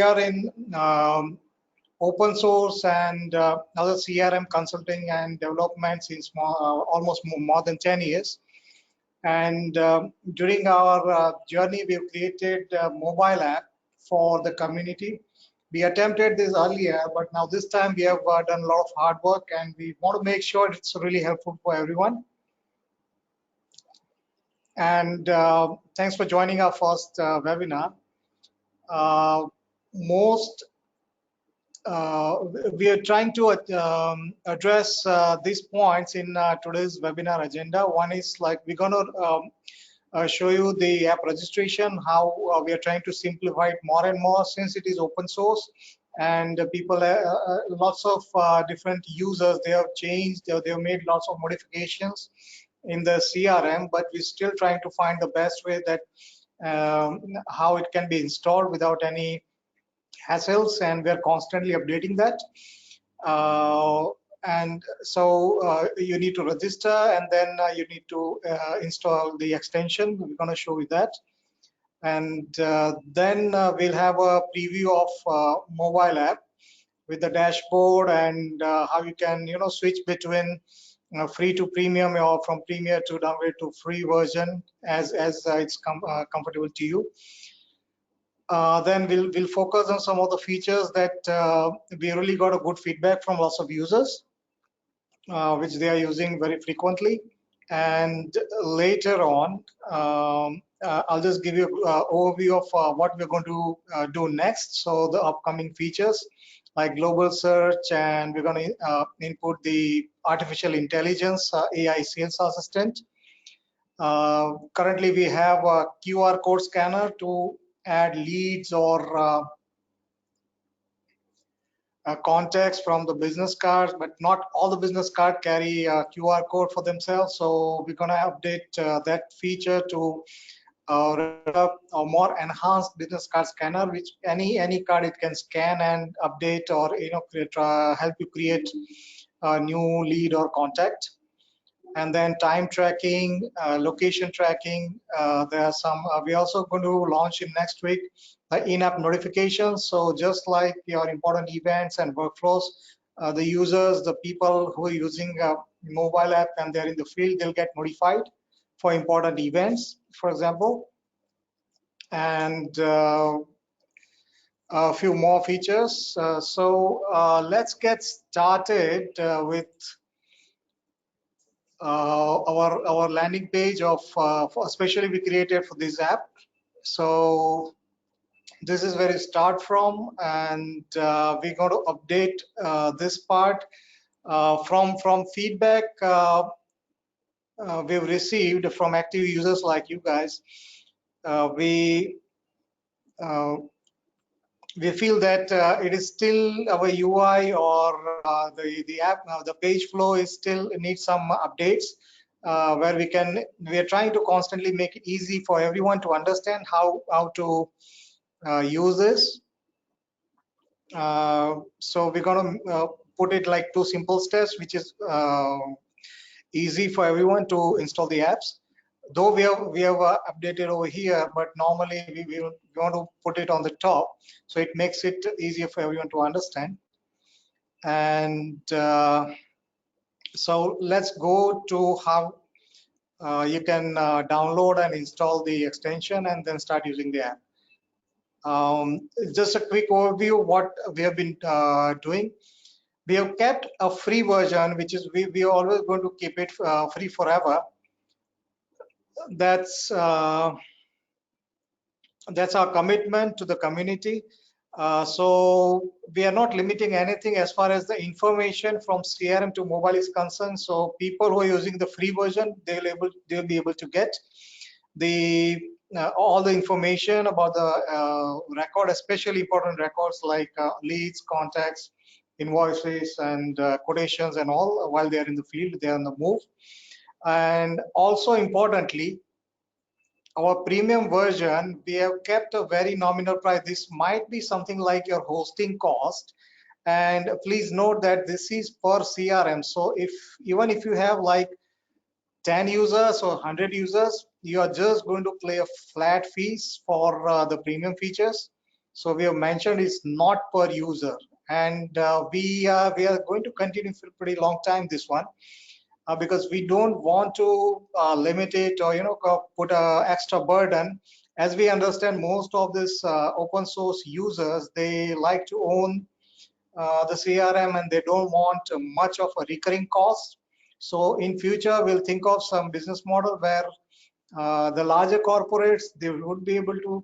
we are in open source and other CRM consulting and development since almost more than 10 years. And during our journey, we've created a mobile app for the community. We attempted this earlier, but now this time we have done a lot of hard work, and we want to make sure it's really helpful for everyone. And thanks for joining our first webinar. We are trying to address these points in today's webinar agenda. One is like we're going to show you the app registration, how we are trying to simplify it more and more since it is open source, and people, lots of different users, they have changed, they have made lots of modifications in the CRM, but we're still trying to find the best way that how it can be installed without any hassles, and we're constantly updating that. And so you need to register, and then you need to install the extension. We're going to show you that. And then we'll have a preview of mobile app with the dashboard and how you can, switch between free to premium or from premium to downgrade to free version as it's comfortable to you. Then we'll focus on some of the features that we really got a good feedback from lots of users, which they are using very frequently. And later on, I'll just give you an overview of what we're going to do next. So the upcoming features like global search, and we're going to input the artificial intelligence AI sales assistant. Currently, we have a QR code scanner to add leads or contacts from the business cards, but not all the business cards carry a QR code for themselves. So we're going to update that feature to a more enhanced business card scanner, which any card it can scan and update or help you create a new lead or contact. And then time tracking, location tracking. There are some. We're also going to launch in next week in-app notifications. So just like your important events and workflows, the users, the people who are using a mobile app and they're in the field, they'll get notified for important events, for example. And a few more features. So let's get started with our landing page of especially we created for this app. So this is where you start from, and we're going to update this part from feedback we've received from active users like you guys. We feel that it is still our UI or the app, the page flow is still needs some updates where we are trying to constantly make it easy for everyone to understand how to use this. So we're going to put it like 2 simple steps, which is easy for everyone to install the apps. Though we have updated over here, but normally we want to put it on the top, so it makes it easier for everyone to understand. And so let's go to how you can download and install the extension and then start using the app. Just a quick overview of what we have been doing. We have kept a free version, which is we are always going to keep it free forever. That's our commitment to the community. So we are not limiting anything as far as the information from CRM to mobile is concerned. So people who are using the free version, they'll be able to get the all the information about the record, especially important records like leads, contacts, invoices, and quotations and all. While they are in the field, they are on the move. And also importantly, our premium version, we have kept a very nominal price. This might be something like your hosting cost, and please note that this is per CRM. So even if you have like 10 users or 100 users, you are just going to pay a flat fees for the premium features. So we have mentioned it's not per user, and we are going to continue for a pretty long time this one, because we don't want to limit it or put a extra burden. As we understand, most of this open source users, they like to own the CRM, and they don't want much of a recurring cost. So in future, we'll think of some business model where the larger corporates, they would be able to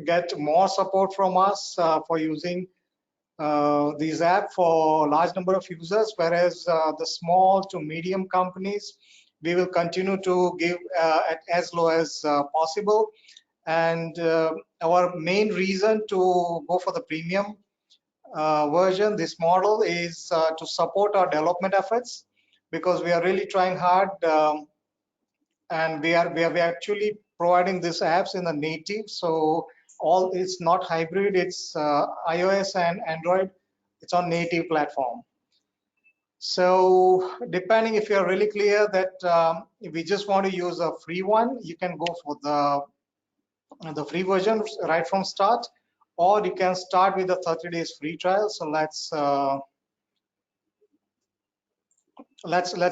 get more support from us for using these app for large number of users, whereas the small to medium companies, we will continue to give at as low as possible. And our main reason to go for the premium version, this model, is to support our development efforts, because we are really trying hard, and we are actually providing these apps in the native. So all, it's not hybrid, it's iOS and Android, it's on native platform. So depending, if you're really clear that if we just want to use a free one, you can go for the free version right from start, or you can start with the 30 days free trial. So let's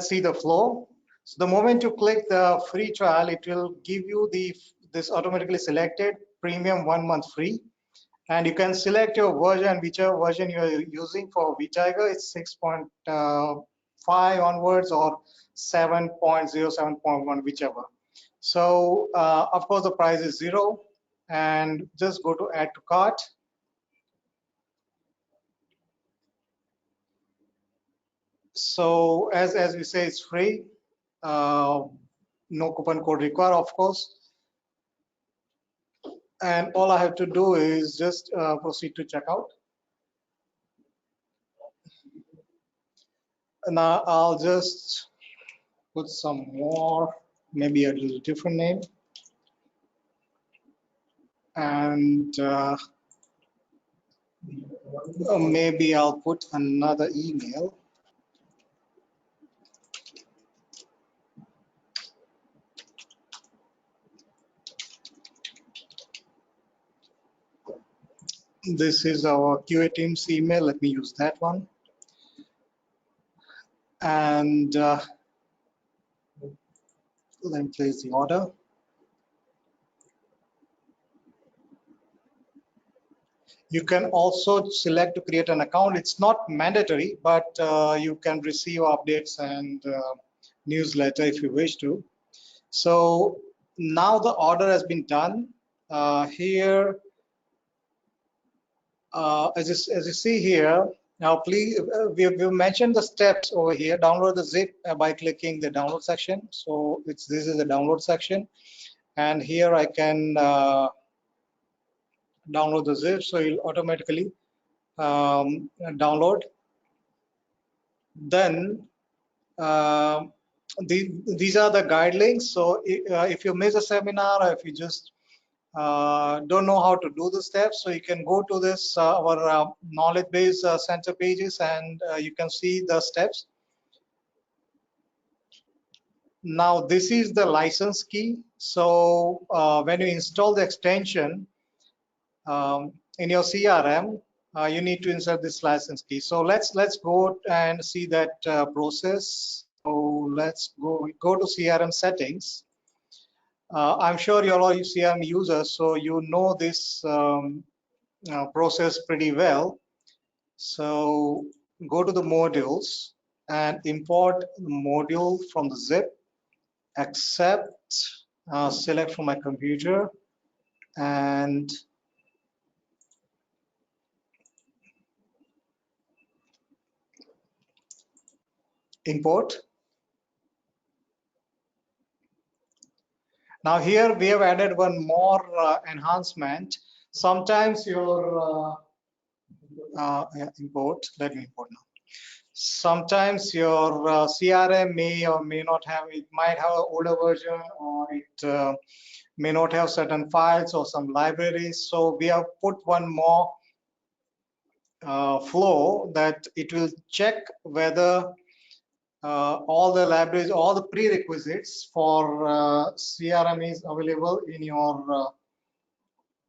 see the flow. So the moment you click the free trial, it will give you this automatically selected premium 1 month free, and you can select your version, whichever version you are using. For vTiger, it's 6.5 onwards, or 7.0, 7.1, whichever. So of course the price is 0, and just go to add to cart. So as we say, it's free, no coupon code required, of course. And all I have to do is just proceed to checkout. Now I'll just put some more, maybe a little different name, and maybe I'll put another email. This is our QA team's email. Let me use that one. And let me place the order. You can also select to create an account. It's not mandatory, but you can receive updates and newsletter if you wish to. So now the order has been done. Here, as you see here, now please, we've mentioned the steps over here. Download the zip by clicking the download section. So this is the download section, and here I can download the zip, so it'll automatically download. Then these are the guidelines. So if you miss a seminar, or if you just don't know how to do the steps, so you can go to this our knowledge base center pages, and you can see the steps. Now this is the license key. So when you install the extension in your CRM, you need to insert this license key. So let's go and see that process. So let's go to CRM settings. I'm sure you're all CRM users, so you know this process pretty well. So go to the modules and import the module from the zip, accept, select from my computer, and import. Now here we have added one more enhancement. Sometimes your import, let me import now. Sometimes your CRM may or may not have, it might have an older version, or it may not have certain files or some libraries. So we have put one more flow that it will check whether all the libraries, all the prerequisites for CRM is available in your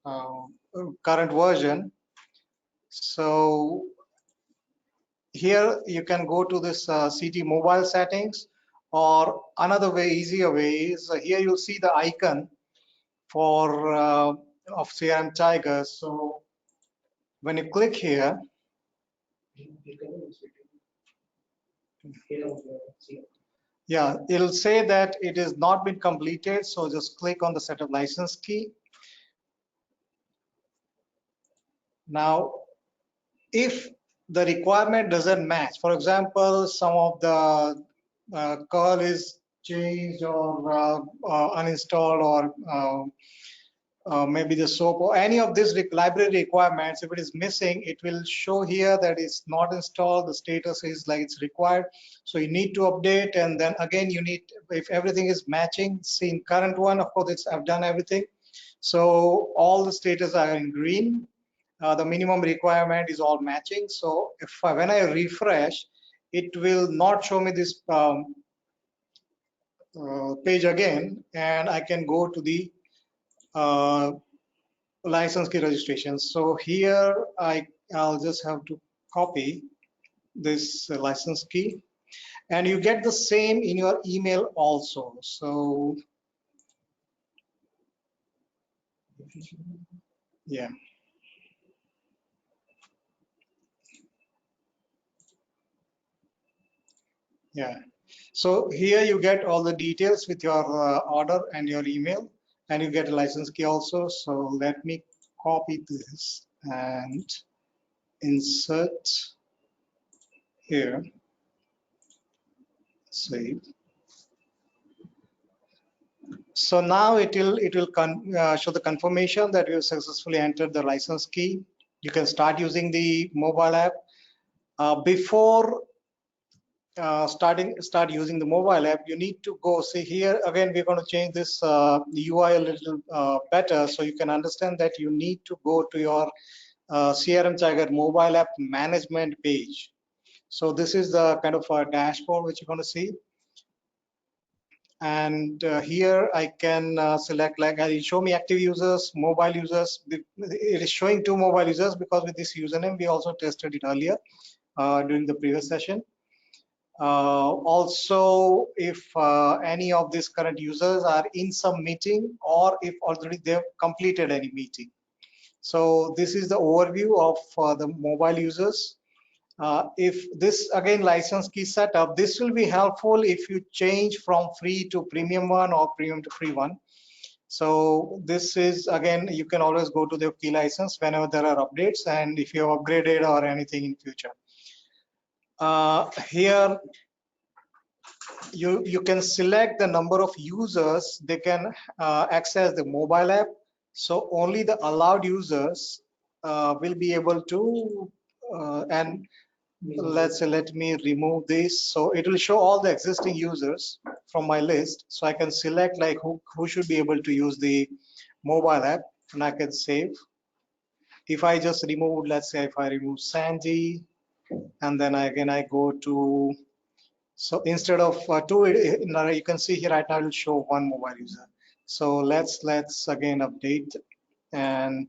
current version. So here you can go to this CT mobile settings, or another way, easier way is here you'll see the icon for of CRMTiger. So when you click here, yeah, it'll say that it has not been completed. So just click on the setup license key. Now, if the requirement doesn't match, for example, some of the curl is changed or uninstalled, or maybe the SOAP or any of these library requirements, if it is missing, it will show here that it's not installed. The status is like it's required. So you need to update, and then again you need, if everything is matching, see in current one, of course I've done everything. So all the status are in green. The minimum requirement is all matching. So when I refresh, it will not show me this page again, and I can go to the license key registration. So here I'll just have to copy this license key, and you get the same in your email also. So yeah. Yeah. So here you get all the details with your order and your email, and you get a license key also. So let me copy this and insert here, save. So now it will show the confirmation that you successfully entered the license key. You can start using the mobile app. Before start using the mobile app, you need to go see here again. We're going to change this UI a little better, so you can understand that you need to go to your CRMTiger mobile app management page. So this is the kind of dashboard which you're going to see. And here I can select, like, show me active users, mobile users. It is showing 2 mobile users because with this username we also tested it earlier during the previous session. Also, if any of these current users are in some meeting, or if already they've completed any meeting. So this is the overview of the mobile users. If this again license key setup, this will be helpful if you change from free to premium one or premium to free one. So this is, again, you can always go to the key license whenever there are updates, and if you have upgraded or anything in future. Here you can select the number of users they can access the mobile app. So only the allowed users will be able to and let's say, let me remove this. So it will show all the existing users from my list, so I can select like who should be able to use the mobile app, and I can save. If I just remove, let's say if I remove Sandy, and then again I go to, so instead of 2, you can see here right now it will show 1 mobile user. So let's again update and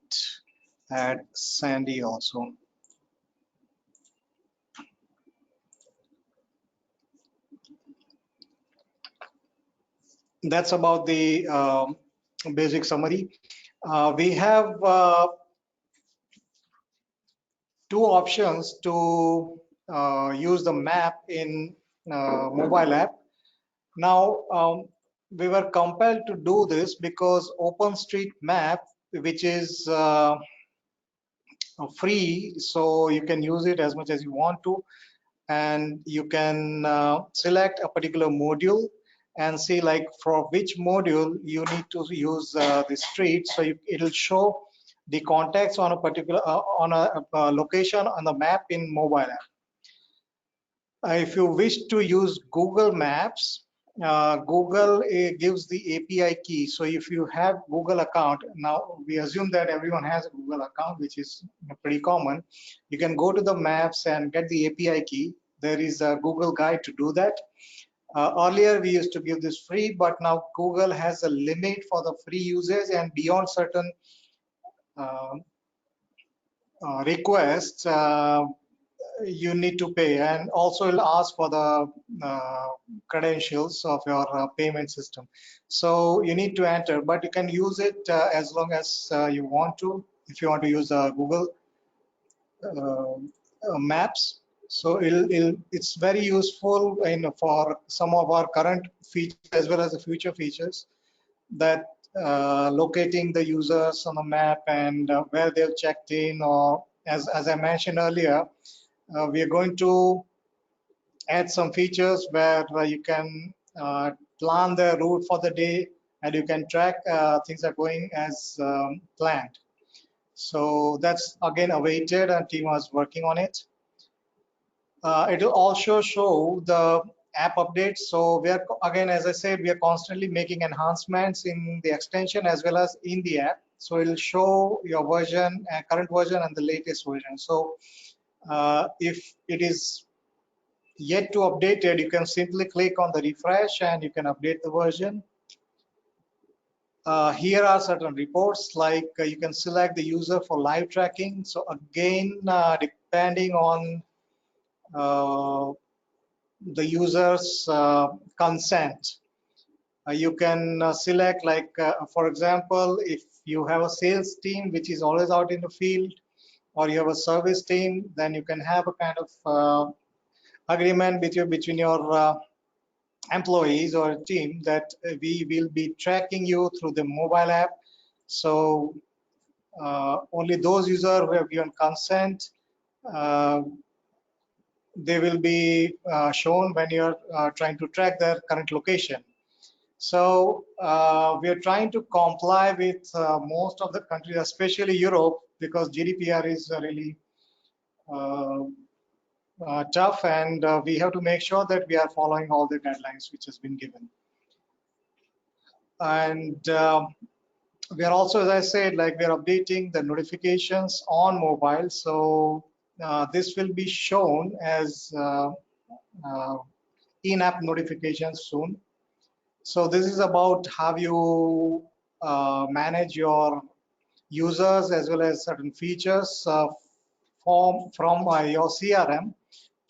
add Sandy also. That's about the basic summary. We have 2 options to use the map in mobile app. Now, we were compelled to do this because OpenStreetMap, which is free, so you can use it as much as you want to, and you can select a particular module and see like for which module you need to use the street. So it'll show the context on a particular on a location on the map in mobile app. If you wish to use Google Maps, Google gives the API key. So if you have Google account, now we assume that everyone has a Google account, which is pretty common. You can go to the maps and get the API key. There is a Google guide to do that. Earlier we used to give this free, but now Google has a limit for the free users, and beyond certain uh, request, you need to pay, and also it'll ask for the credentials of your payment system. So you need to enter, but you can use it as long as you want to. If you want to use Google Maps, so it's very useful for some of our current features as well as the future features, that locating the users on the map and where they've checked in, or as I mentioned earlier, we are going to add some features where you can plan the route for the day, and you can track things are going as planned. So that's again awaited, and team was working on it. It will also show the app updates. So we are, again, as I said, we are constantly making enhancements in the extension as well as in the app. So it will show your version, current version, and the latest version. So if it is yet to update it, you can simply click on the refresh and you can update the version. Here are certain reports, like you can select the user for live tracking. So again, depending on the user's consent, you can select, like for example, if you have a sales team which is always out in the field, or you have a service team, then you can have a kind of agreement between your employees or team that we will be tracking you through the mobile app. So only those users who have given consent, uh, they will be shown when you're trying to track their current location. So we are trying to comply with most of the countries, especially Europe, because GDPR is really uh, tough, and we have to make sure that we are following all the guidelines which has been given. And we are also, as I said, like we are updating the notifications on mobile. So this will be shown as uh, in-app notifications soon. So this is about how you manage your users as well as certain features from your CRM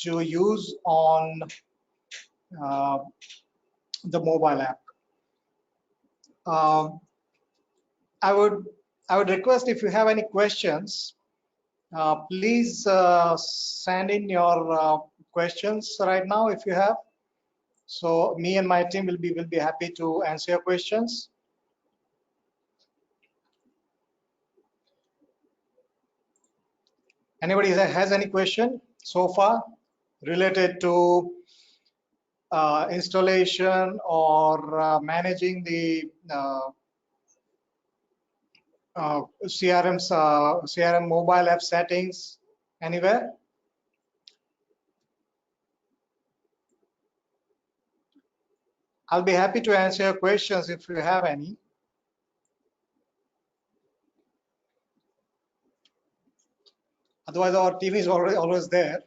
to use on uh, the mobile app. Um, I would request, if you have any questions, please send in your questions right now if you have. So me and my team will be happy to answer your questions. Anybody that has any question so far related to installation or managing the CRM mobile app settings anywhere? I'll be happy to answer your questions if you have any. Otherwise, our team is always there.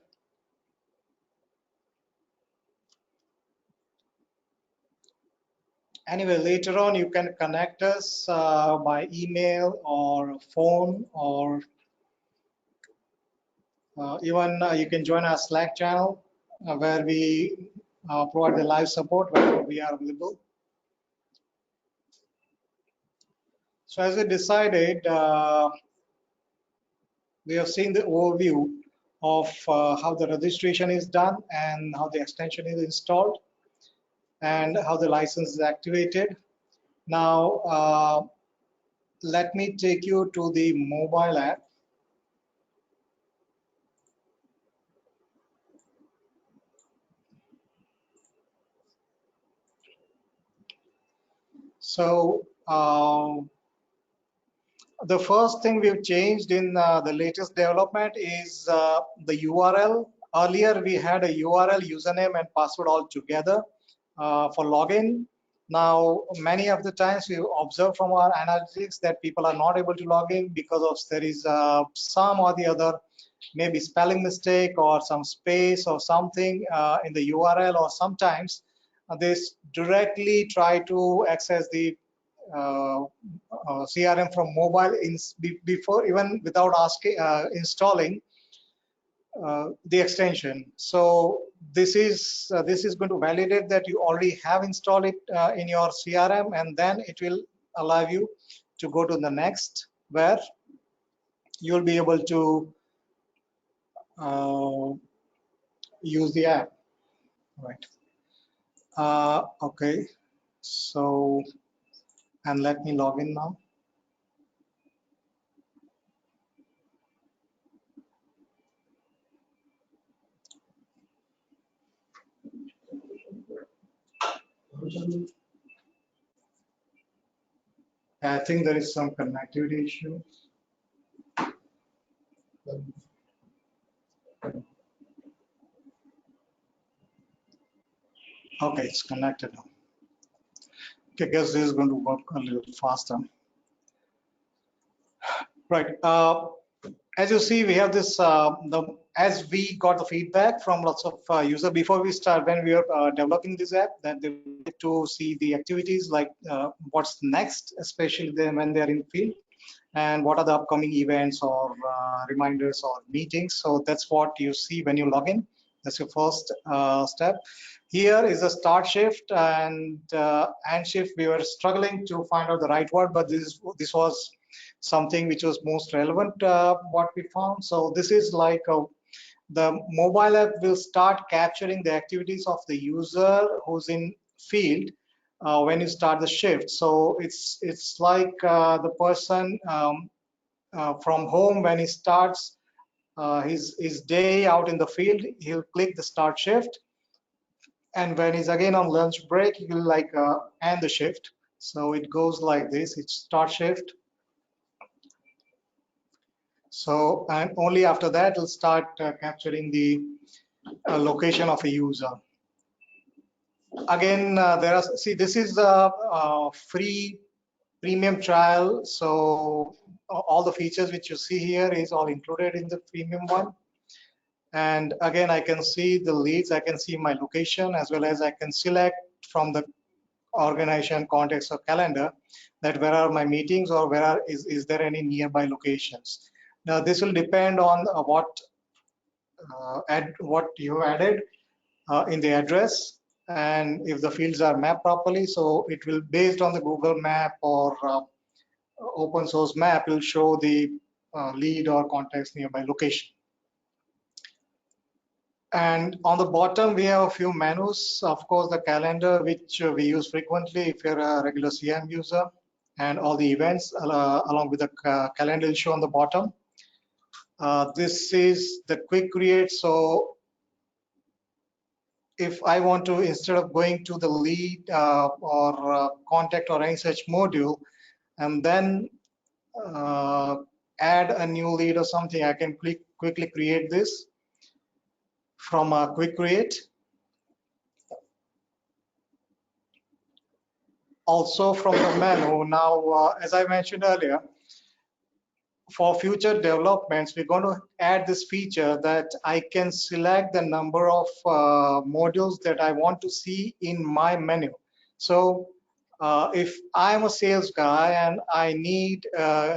Anyway, later on, you can connect us by email or phone, or even you can join our Slack channel where we provide the live support whenever we are available. So as we decided, we have seen the overview of how the registration is done and how the extension is installed and how the license is activated. Now, let me take you to the mobile app. So the first thing we've changed in the latest development is the URL. Earlier, we had a URL, username, and password all together for login. Now, many of the times we observe from our analytics that people are not able to log in because of there is some or the other, maybe spelling mistake or some space or something in the URL, or sometimes they directly try to access the CRM from mobile before, even without asking installing the extension. So this is going to validate that you already have installed it in your CRM, and then it will allow you to go to the next, where you'll be able to use the app. Right. Okay. So, and let me log in now. I think there is some connectivity issue. Okay, it's connected now. Okay, I guess this is going to work a little faster. Right. As you see, we have this, as we got the feedback from lots of users before we start, when we are developing this app, that they wanted to see the activities, like what's next, especially when they're in field, and what are the upcoming events or reminders or meetings. So that's what you see when you log in. That's your first step. Here is a start shift and end shift. We were struggling to find out the right word, but this was something which was most relevant, what we found. So this is like the mobile app will start capturing the activities of the user who's in field when you start the shift. So it's like the person from home, when he starts his day out in the field, he'll click the start shift, and when he's again on lunch break, he'll like end the shift. So it goes like this. It's start shift. So, and only after that it'll start capturing the location of a user. Again, there are, see, this is a free premium trial. So all the features which you see here is all included in the premium one. And again, I can see the leads, I can see my location, as well as I can select from the organization context or calendar that where are my meetings, or is there any nearby locations. Now this will depend on what you added in the address, and if the fields are mapped properly. So it will, based on the Google map or open source map, will show the lead or context nearby location. And on the bottom, we have a few menus. Of course, the calendar, which we use frequently if you're a regular CM user, and all the events along with the calendar will show on the bottom. This is the quick create. So if I want to, instead of going to the lead or contact or any such module, and then add a new lead or something, I can quickly create this from a quick create. Also from the menu. Now, as I mentioned earlier, for future developments, we're going to add this feature that I can select the number of modules that I want to see in my menu. So if I'm a sales guy and I need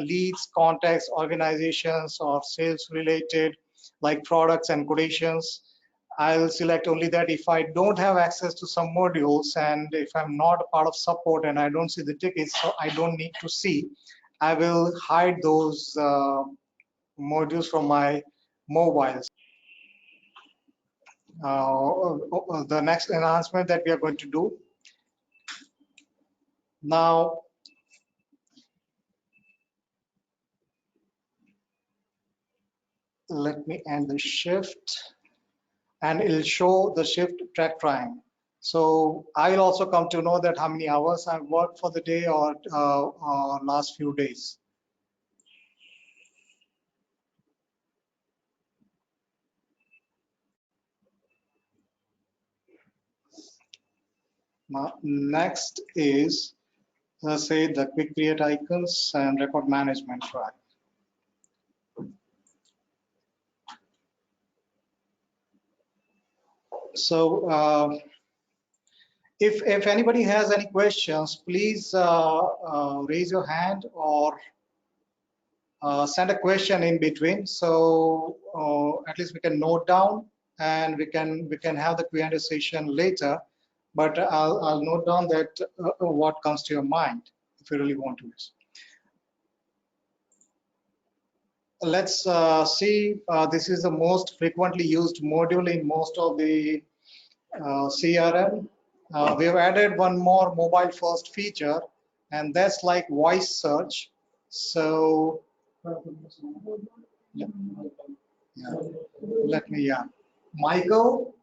leads, contacts, organizations, or sales related, like products and quotations, I'll select only that. If I don't have access to some modules, and if I'm not a part of support and I don't see the tickets, so I don't need to see, I will hide those modules from my mobiles. The next enhancement that we are going to do now, let me end the shift, and it'll show the shift track time. So I'll also come to know that how many hours I've worked for the day or last few days. Now, next is, let's say, the quick create icons and record management track. So If anybody has any questions, please raise your hand or send a question in between, so at least we can note down, and we can have the Q&A session later. But I'll note down that what comes to your mind if you really want to use. Let's see. This is the most frequently used module in most of the CRM. We have added one more mobile first feature, and that's like voice search. So yeah, yeah. Let me, Michael.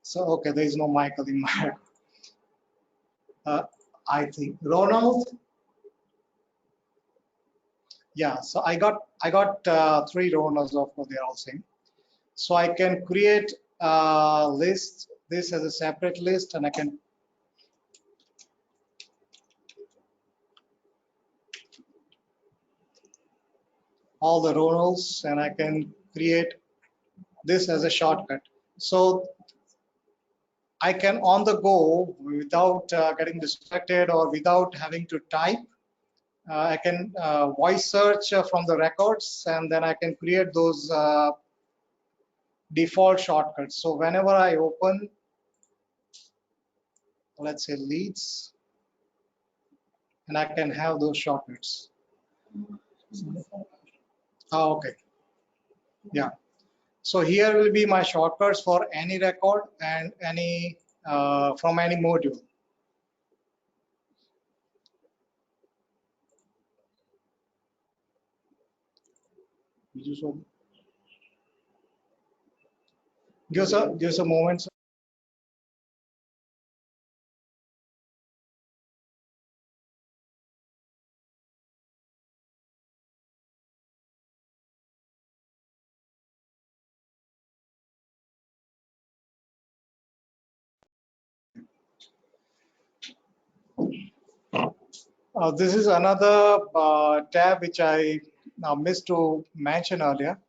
So okay, there is no Michael in my. I think Ronald. Yeah. So I got 3 Ronalds of what they're all saying. So I can create a list, this as a separate list, and I can all the Ronalds, and I can create this as a shortcut. So I can on the go without getting distracted or without having to type. I can voice search from the records, and then I can create those default shortcuts. So whenever I open, let's say leads, and I can have those shortcuts. Oh, okay. Yeah. So here will be my shortcuts for any record and any from any module. Give us a moment. This is another tab which I missed to mention earlier.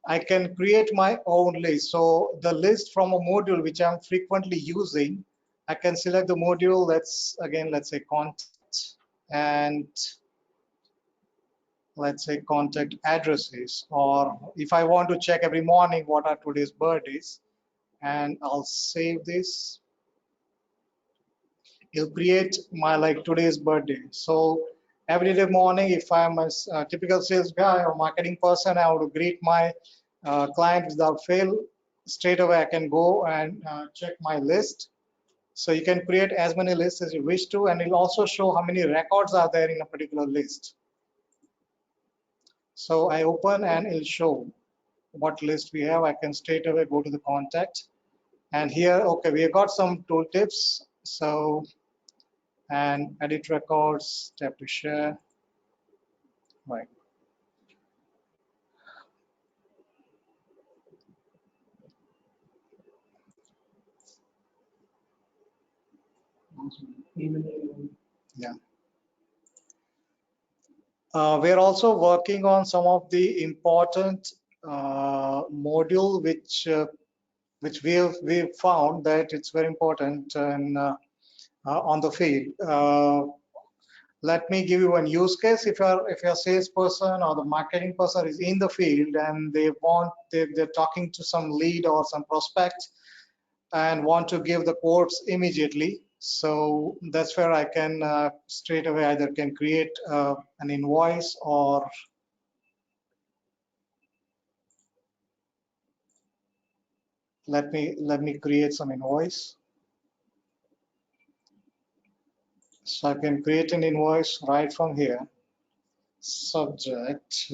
I can create my own list. So the list from a module which I'm frequently using, I can select the module. Let's say contact, and let's say contact addresses, or if I want to check every morning what are today's birthdays, and I'll save this. It'll create my like today's birthday. So every day morning, if I'm a typical sales guy or marketing person, I want to greet my client without fail. Straight away, I can go and check my list. So you can create as many lists as you wish to, and it'll also show how many records are there in a particular list. So I open and it'll show what list we have. I can straight away go to the contact, and here, okay, we have got some tooltips. So and edit records, tap to share, right. Yeah. We're also working on some of the important module which we've found that it's very important and on the field. Let me give you one use case. If you're a salesperson or the marketing person is in the field and they're talking to some lead or some prospect and want to give the quotes immediately. So that's where I can straight away either can create an invoice, or let me create some invoice. So I can create an invoice right from here. Subject.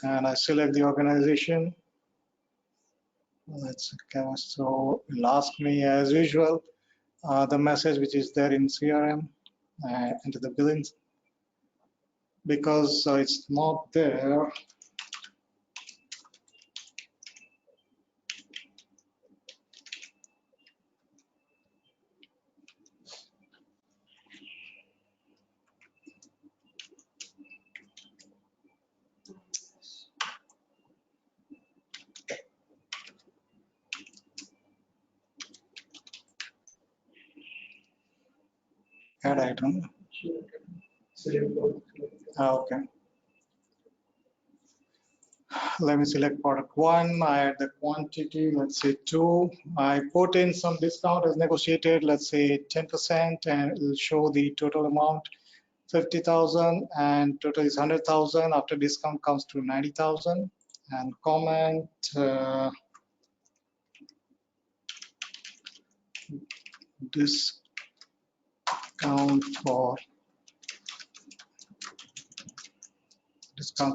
And I select the organization. Let's okay, so it'll ask me as usual the message which is there in CRM, into the billings, because it's not there. add item. Okay. Let me select product 1. I add the quantity, let's say 2. I put in some discount as negotiated, let's say 10%, and it will show the total amount 50,000, and total is 100,000. After discount comes to 90,000. And comment discount for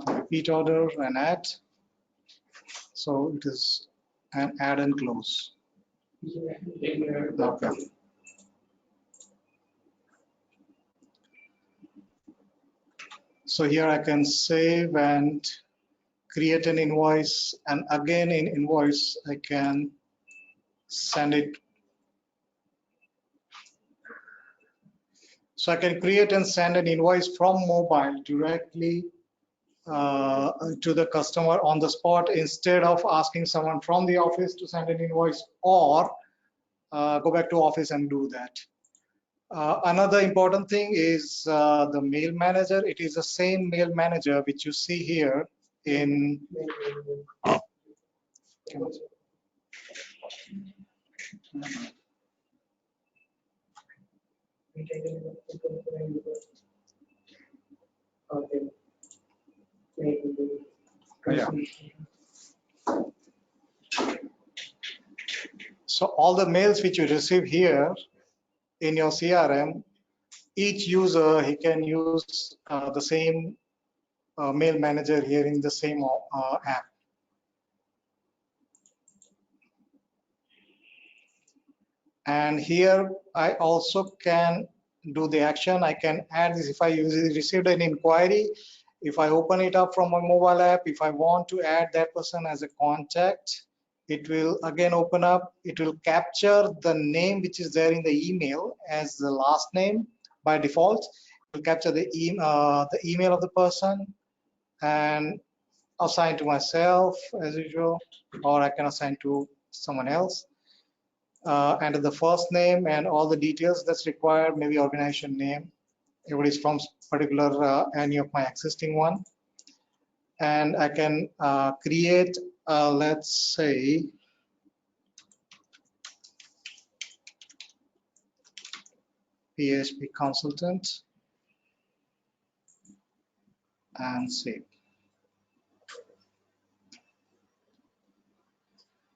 repeat order and add. So it is an add and close. Okay. So here I can save and create an invoice, and again in invoice I can send it. So I can create and send an invoice from mobile directly to the customer on the spot, instead of asking someone from the office to send an invoice, or go back to office and do that. Another important thing is the mail manager. It is the same mail manager which you see here in yeah. So all the mails which you receive here in your CRM, each user, he can use the same mail manager here in the same app. And here I also can do the action. I can add this. If I received an inquiry, if I open it up from my mobile app, if I want to add that person as a contact, it will again open up. It will capture the name which is there in the email as the last name by default. It will capture the email of the person and assign to myself as usual, or I can assign to someone else. And the first name and all the details that's required, maybe organization name, if it is from particular any of my existing one. And I can create, let's say, PHP consultant, and save.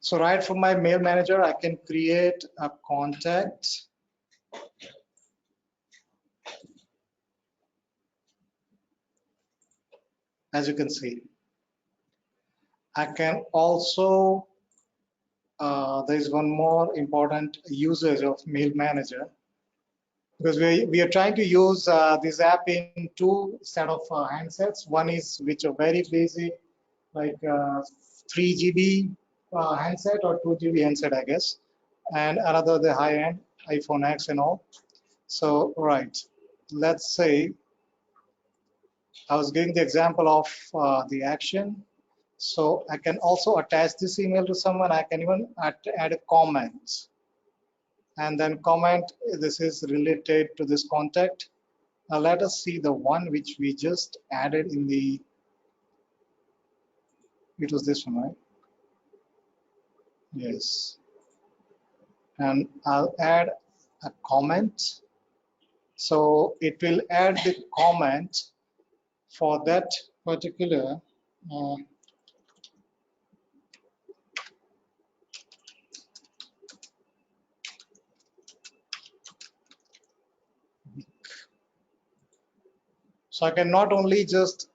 So right from my mail manager, I can create a contact. As you can see, I can also, there is one more important usage of mail manager, because we are trying to use this app in two set of handsets. One is which are very basic, like 3 GB handset or 2 GB handset, I guess, and another the high end iPhone X and all. So right, let's say I was giving the example of the action. So I can also attach this email to someone. I can even add a comment, and then comment this is related to this contact. Now let us see the one which we just added in the, it was this one, right? Yes. And I'll add a comment. So it will add the comment for that particular so I can not only just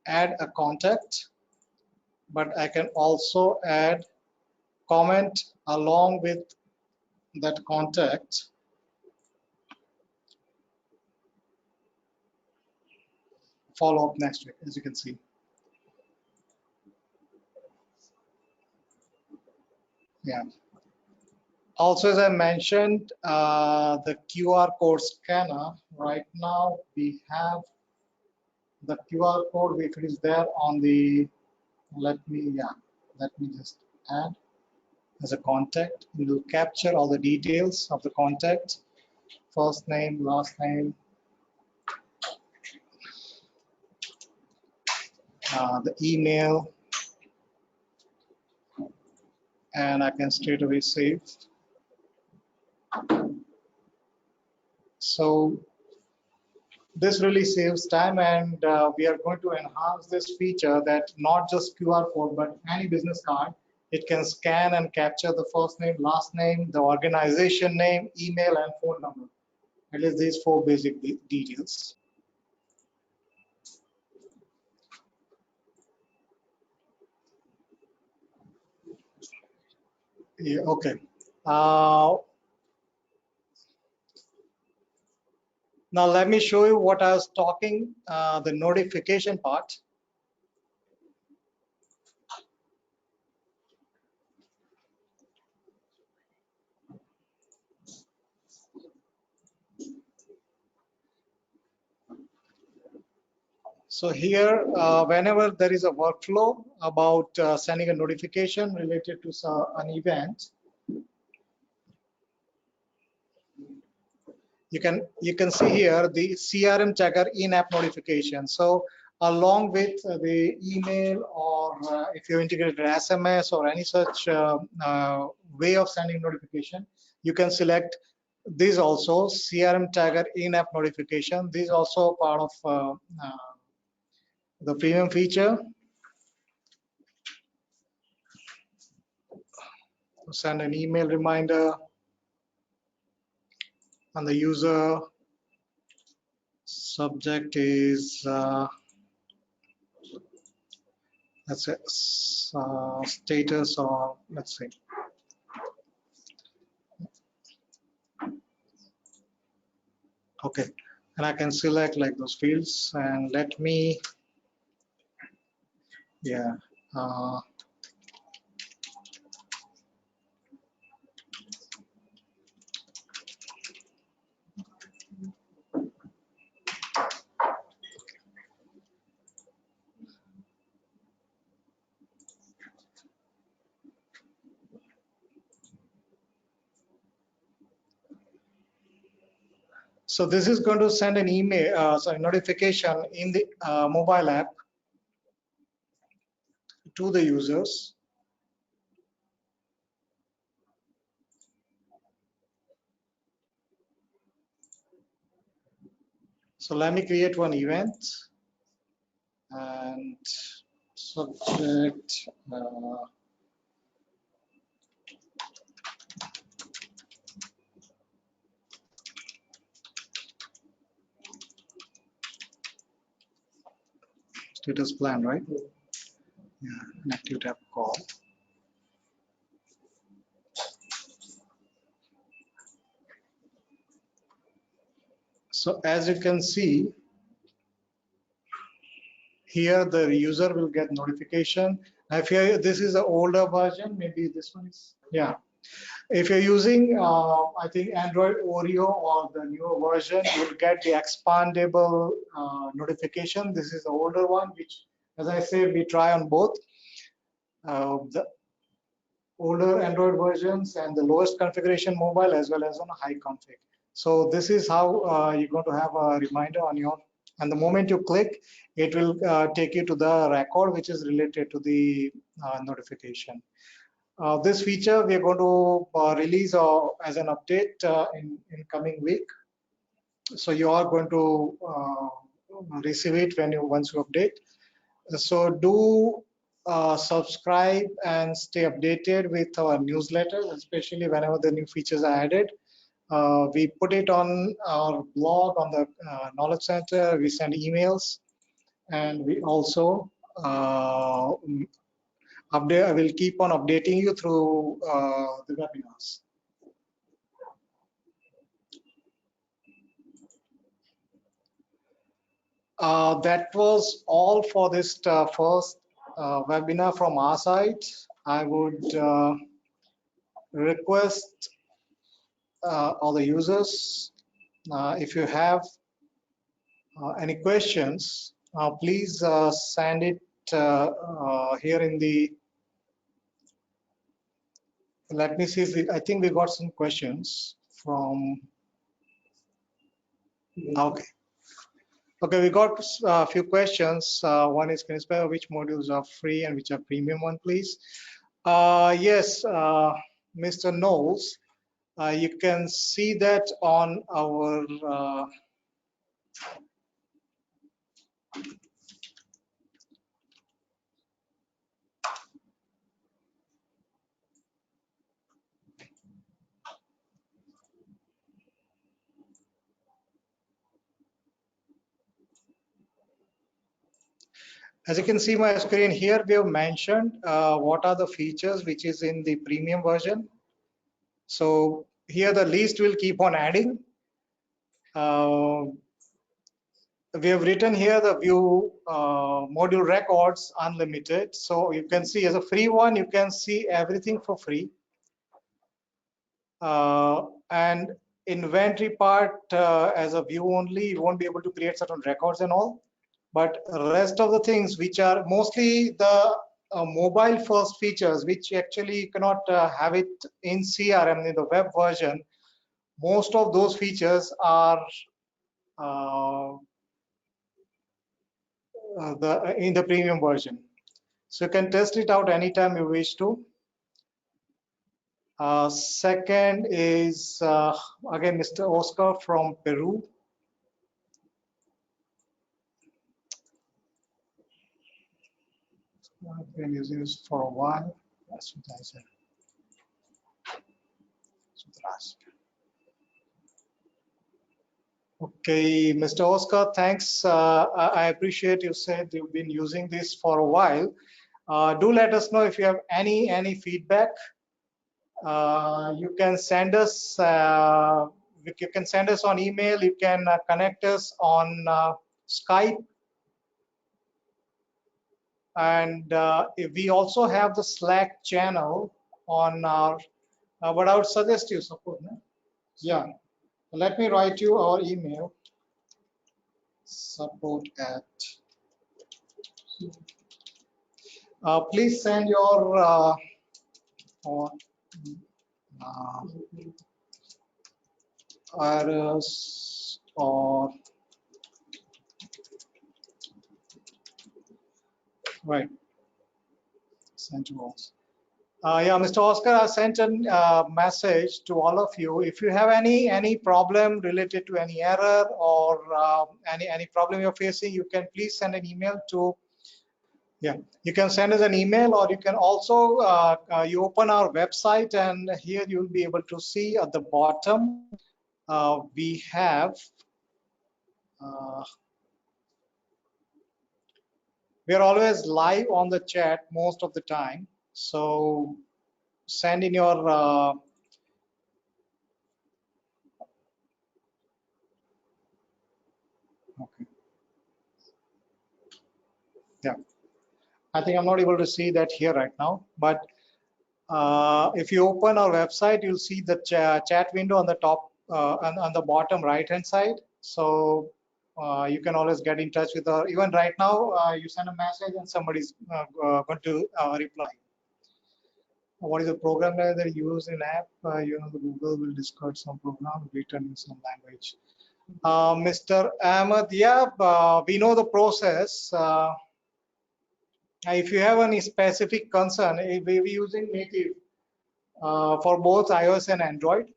add a contact, but I can also add comment along with that contact. Follow up next week, as you can see. Yeah. Also, as I mentioned, the QR code scanner. Right now, we have the QR code, if it is there on the, let me just add as a contact. It will capture all the details of the contact. first name, last name, the email, and I can straight away save. So this really saves time, and we are going to enhance this feature that not just QR code, but any business card, it can scan and capture the first name, last name, the organization name, email, and phone number. At least these four basic details. Yeah, okay. Now let me show you what I was talking, the notification part. So here, whenever there is a workflow about sending a notification related to an event, you can see here the CRMTiger in-app notification. So along with the email, or if you integrated SMS or any such way of sending notification, you can select this also, CRMTiger in-app notification. This is also part of the premium feature. Send an email reminder, and the user subject is let's say status, or let's say okay, and I can select like those fields, and let me uh, so this is going to send an email, sorry, notification in the mobile app to the users. So let me create one event, and subject status plan, right? Yeah, an active tab call. So as you can see here, the user will get notification. If this is an older version, maybe this one is, yeah. If you're using, I think Android Oreo or the newer version, you'll get the expandable notification. This is the older one, which, as I say, we try on both the older Android versions and the lowest configuration mobile, as well as on a high config. So this is how you're going to have a reminder on your, and the moment you click, it will take you to the record which is related to the notification. This feature we are going to release as an update in coming week. So you are going to receive it once you update. So do subscribe and stay updated with our newsletters, especially whenever the new features are added. We put it on our blog, on the Knowledge Center. We send emails, and we also update. I will keep on updating you through the webinars. That was all for this first webinar from our side. I would request all the users, if you have any questions, please send it here in the, let me see if I think we got some questions from Okay. Okay, we got a few questions. One is, can you spell which modules are free and which are premium one, please? Yes, Mr. Knowles, you can see that on our as you can see my screen here, we have mentioned what are the features which is in the premium version. So here the list will keep on adding. We have written here the view module records unlimited. So you can see as a free one, you can see everything for free. And inventory part as a view only, you won't be able to create certain records and all. But rest of the things which are mostly the mobile first features, which actually you cannot have it in CRM in the web version. Most of those features are in the premium version. So you can test it out anytime you wish to. Second is again Mr. Oscar from Peru. I've been using this for a while. That's what I said. Okay, Mr. Oscar, thanks. I appreciate you said you've been using this for a while. Do let us know if you have any feedback. You can send us. You can send us on email. You can connect us on Skype, and we also have the Slack channel on our. But I would suggest you support. No? Yeah, let me write you our email. Support at. Please send your or errors or right. Send to us. Yeah, Mr. Oscar, I sent a message to all of you. If you have any problem related to any error or any problem you're facing, you can please send an email to. Yeah, you can send us an email, or you can also you open our website, and here you'll be able to see at the bottom we have. We are always live on the chat most of the time, so send in your okay. Yeah, I think I'm not able to see that here right now, but if you open our website, you'll see the chat window on the top on the bottom right hand side. So you can always get in touch with her. Even right now, you send a message and somebody's going to reply. What is the program that you use in app? You know, the Google will discard some program written in some language. Mr. Ahmed, yeah, we know the process. If you have any specific concern, if we're using native for both iOS and Android.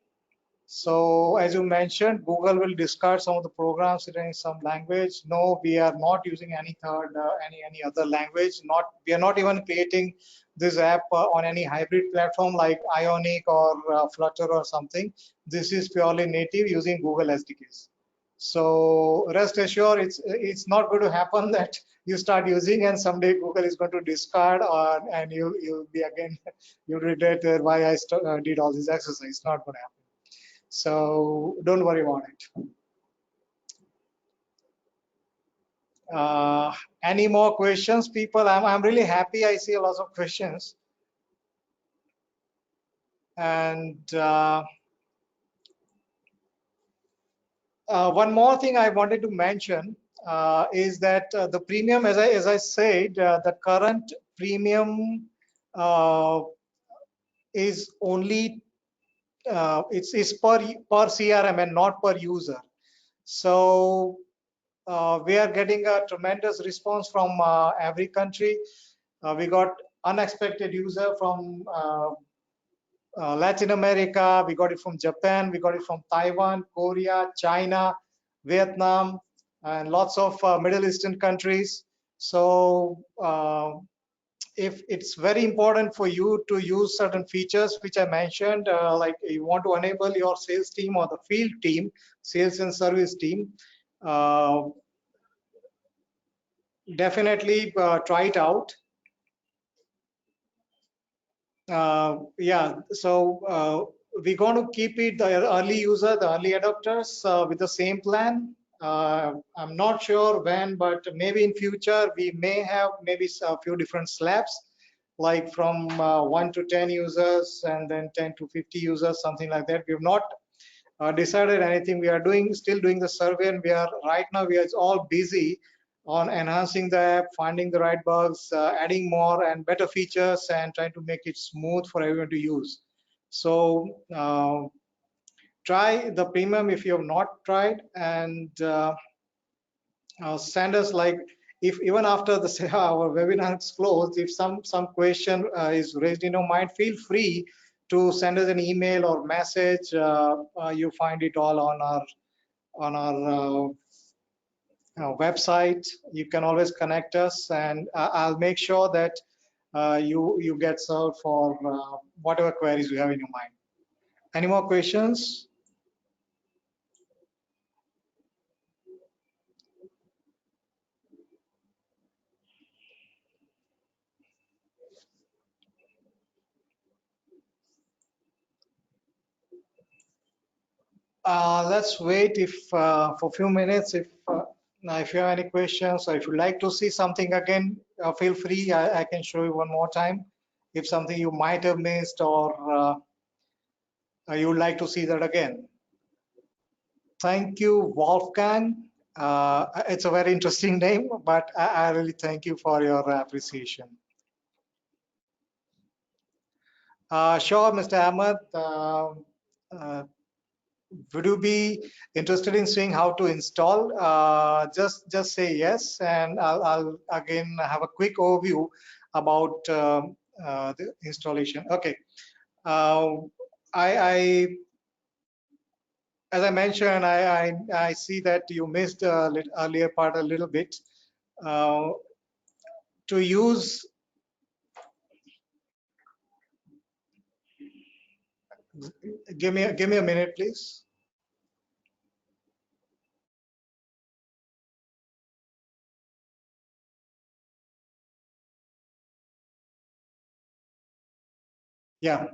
So as you mentioned, Google will discard some of the programs written in some language. No, we are not using any third, any other language. We are not even creating this app on any hybrid platform like Ionic or Flutter or something. This is purely native using Google SDKs. So rest assured, it's not going to happen that you start using and someday Google is going to discard and you'll be again you'll regret why I did all this exercise. It's not going to happen. So don't worry about it. Any more questions, people? I'm really happy. I see a lot of questions. And one more thing I wanted to mention is that the premium, as I said, the current premium is only it's per CRM and not per user. So we are getting a tremendous response from every country. We got unexpected user from Latin America, we got it from Japan, we got it from Taiwan, Korea, China, Vietnam, and lots of Middle Eastern countries. So if it's very important for you to use certain features which I mentioned, like you want to enable your sales team or the field team, sales and service team, uh, definitely try it out. Yeah, so we're going to keep it the early user, the early adopters with the same plan. I'm not sure when, but maybe in future we may have maybe a few different slabs, like from 1 to 10 users and then 10 to 50 users, something like that. We've not decided anything. We are still doing the survey, and right now we are all busy on enhancing the app, finding the right bugs, adding more and better features, and trying to make it smooth for everyone to use. So try the premium if you have not tried, and send us, like, if even after the our webinar is closed, if some question is raised in your mind, feel free to send us an email or message. You find it all on our website. You can always connect us, and I'll make sure that you get served for whatever queries you have in your mind. Any more questions? Let's wait for a few minutes. If you have any questions, or if you like to see something again, feel free. I can show you one more time. If something you might have missed, or you would like to see that again. Thank you, Wolfgang. It's a very interesting name, but I really thank you for your appreciation. Sure, Mr. Ahmed. Would you be interested in seeing how to install? Just say yes, and I'll again have a quick overview about the installation. Okay. I as I mentioned, I see that you missed earlier part a little bit. To use, give me a minute, please. Yeah.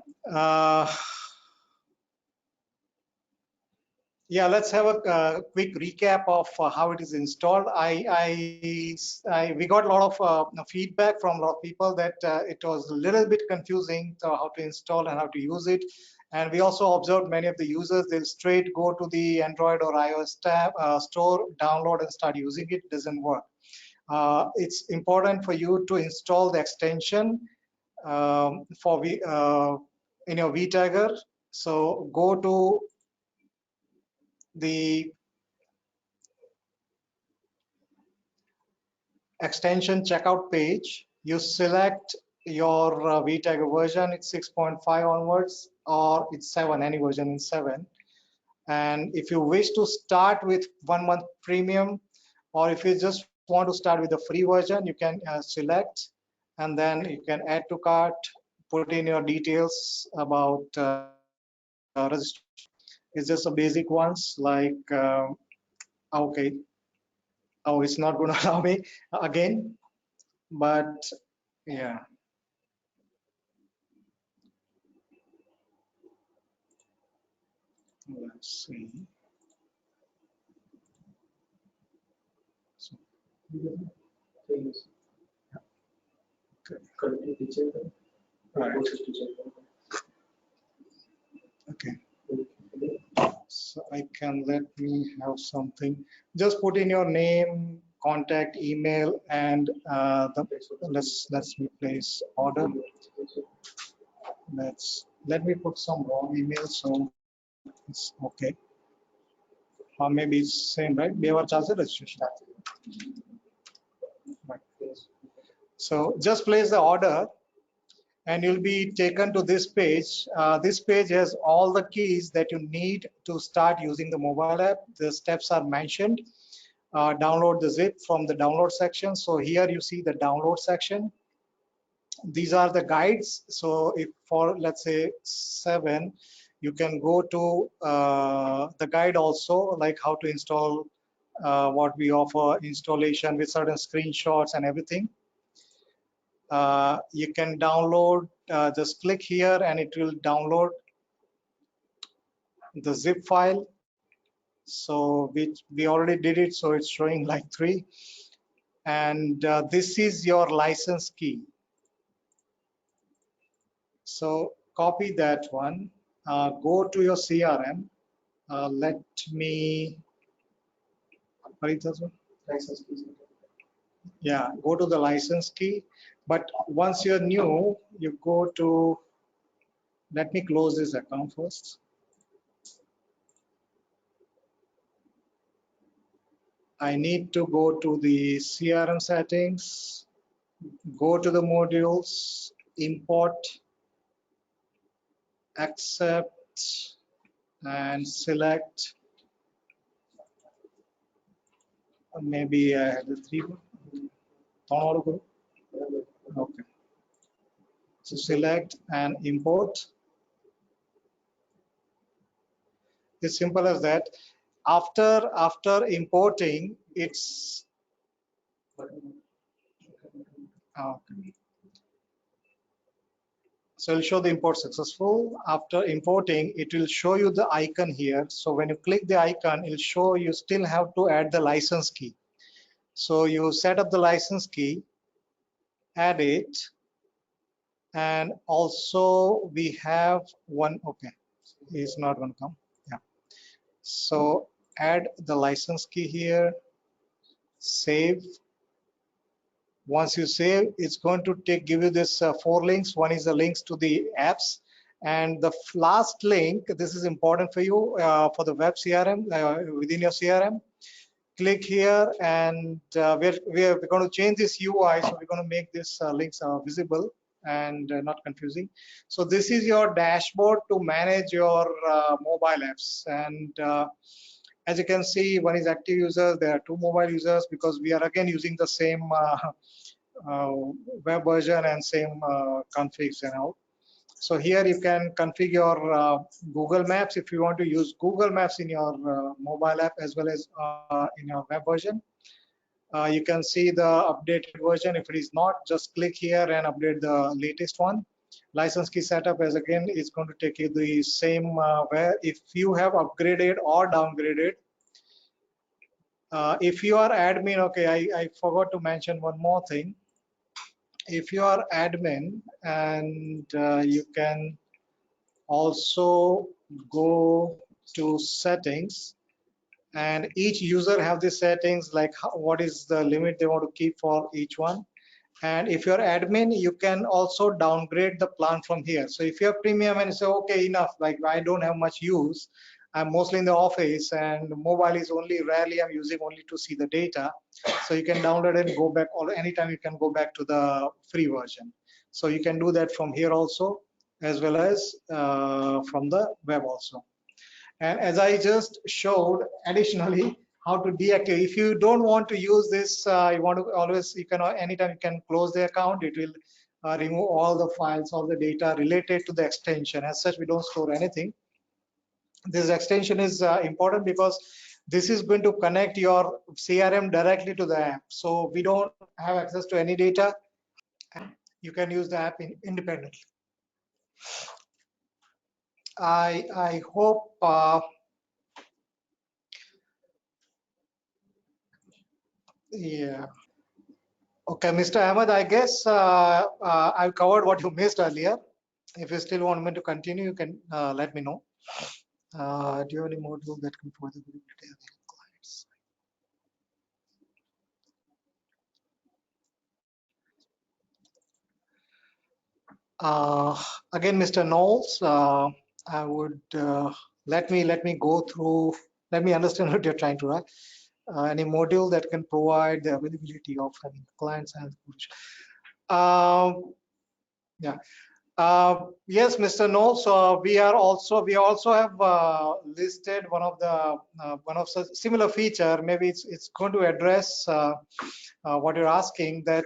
Yeah, let's have a quick recap of how it is installed. We got a lot of feedback from a lot of people that it was a little bit confusing how to install and how to use it. And we also observed many of the users, they'll straight go to the Android or iOS tab, store, download and start using it. It doesn't work. It's important for you to install the extension in your vTiger. So go to the extension checkout page, you select your vTiger version, it's 6.5 onwards, or it's 7, any version in 7. And if you wish to start with 1 month premium, or if you just want to start with the free version, you can select, and then you can add to cart, put in your details about registration. It's just a basic ones, like okay, oh, it's not going to allow me again, but yeah. Let's see. So, right. Okay. So I can, let me have something. Just put in your name, contact, email, and let's replace order. Let me put some wrong email so it's okay. or maybe it's same, right? Behavior charge registration. Right. So just place the order and you'll be taken to this page. This page has all the keys that you need to start using the mobile app. The steps are mentioned. Download the zip from the download section. So here you see the download section. These are the guides. So if for, let's say 7, you can go to the guide also, like how to install what we offer, installation with certain screenshots and everything. You can download, just click here and it will download the zip file. So we already did it, so it's showing like 3. And this is your license key. So copy that one, go to your CRM. Let me, yeah, go to the license key. But once you're new, you go to, let me close this account first. I need to go to the CRM settings, go to the modules, import, accept, and select. Maybe I had the 3. Okay. So select and import. It's simple as that. After importing, it's okay. So it'll show the import successful. After importing, it will show you the icon here. So when you click the icon, it'll show you still have to add the license key. So you set up the license key, add it, and also we have one. Okay, it's not going to come. Yeah. So add the license key here, save. Once you save, it's going to give you this 4 links. One is the links to the apps, and the last link, this is important for you, for the web CRM, within your CRM. Click here, and we're going to change this UI, so we're going to make this links visible and not confusing. So this is your dashboard to manage your mobile apps, and as you can see, one is active users, there are 2 mobile users, because we are again using the same uh, web version and same configs and all. So here you can configure your Google Maps if you want to use Google Maps in your mobile app as well as in your web version. You can see the updated version. If it is not, just click here and update the latest one. License key setup, as again, is going to take you the same where if you have upgraded or downgraded. If you are admin, okay, I forgot to mention one more thing. If you are admin, and you can also go to settings, and each user have the settings, like what is the limit they want to keep for each one. And if you're admin, you can also downgrade the plan from here. So if you have premium and say, okay, enough, like I don't have much use, I'm mostly in the office and mobile is only rarely I'm using only to see the data. So you can download and go back, or anytime you can go back to the free version. So you can do that from here also, as well as from the web also. And as I just showed, additionally, how to deactivate. If you don't want to use this, you want to always, you can anytime you can close the account. It will remove all the files, all the data related to the extension. As such, we don't store anything. This extension is important because this is going to connect your CRM directly to the app. So we don't have access to any data. You can use the app independently. I hope. Yeah. Okay, Mr. Ahmed, I guess I've covered what you missed earlier. If you still want me to continue, you can let me know. Do you have any module that can further visibility of the clients? Again, Mr. Knowles, I would let me go through Let me understand what you're trying to write. Any module that can provide the availability of having clients and yeah. Yes, Mr. Knowles. So we also have listed one of such similar feature. Maybe it's going to address what you're asking, that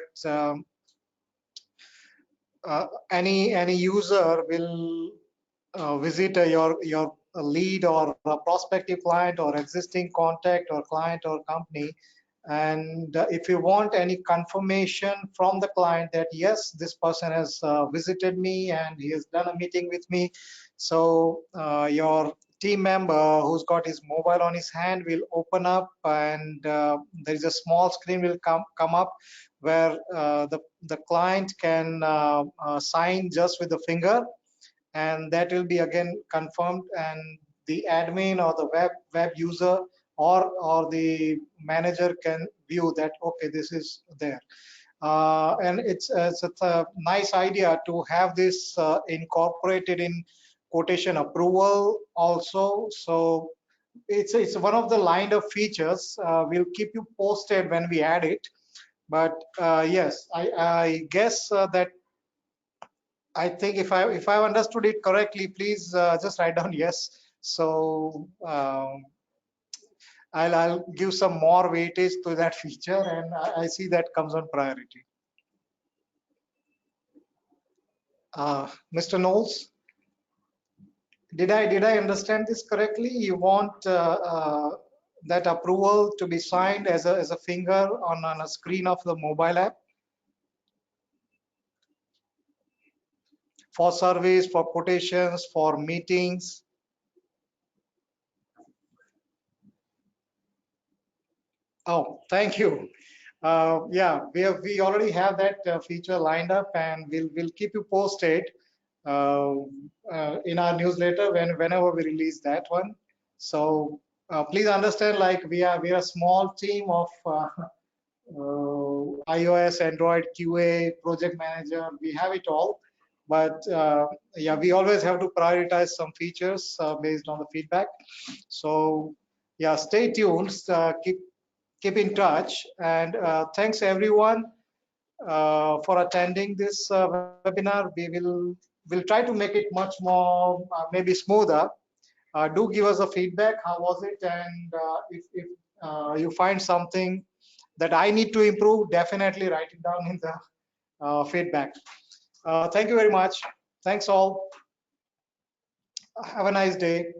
any user will visit your lead or a prospective client or existing contact or client or company, and if you want any confirmation from the client that yes, this person has visited me and he has done a meeting with me, so your team member who's got his mobile on his hand will open up, and there is a small screen will come up where the client can sign just with the finger, and that will be again confirmed, and the admin or the web user or the manager can view that okay, this is there. And it's a nice idea to have this incorporated in quotation approval also. So it's one of the lined up features. We'll keep you posted when we add it. But yes, I guess that I think if I understood it correctly, please just write down yes. So I'll give some more weightage to that feature, and I see that comes on priority. Mr. Knowles, did I understand this correctly? You want that approval to be signed as a finger on a screen of the mobile app for surveys, for quotations, for meetings? Oh, thank you. Yeah, we already have that feature lined up, and we'll keep you posted uh, in our newsletter whenever we release that one. So please understand, like we are a small team of iOS, Android, QA, project manager. We have it all, but yeah, we always have to prioritize some features based on the feedback. So yeah, stay tuned. Keep in touch, and thanks everyone for attending this webinar. We'll try to make it much more maybe smoother. Do give us a feedback. How was it? And if you find something that I need to improve, definitely write it down in the feedback. Thank you very much. Thanks all. Have a nice day.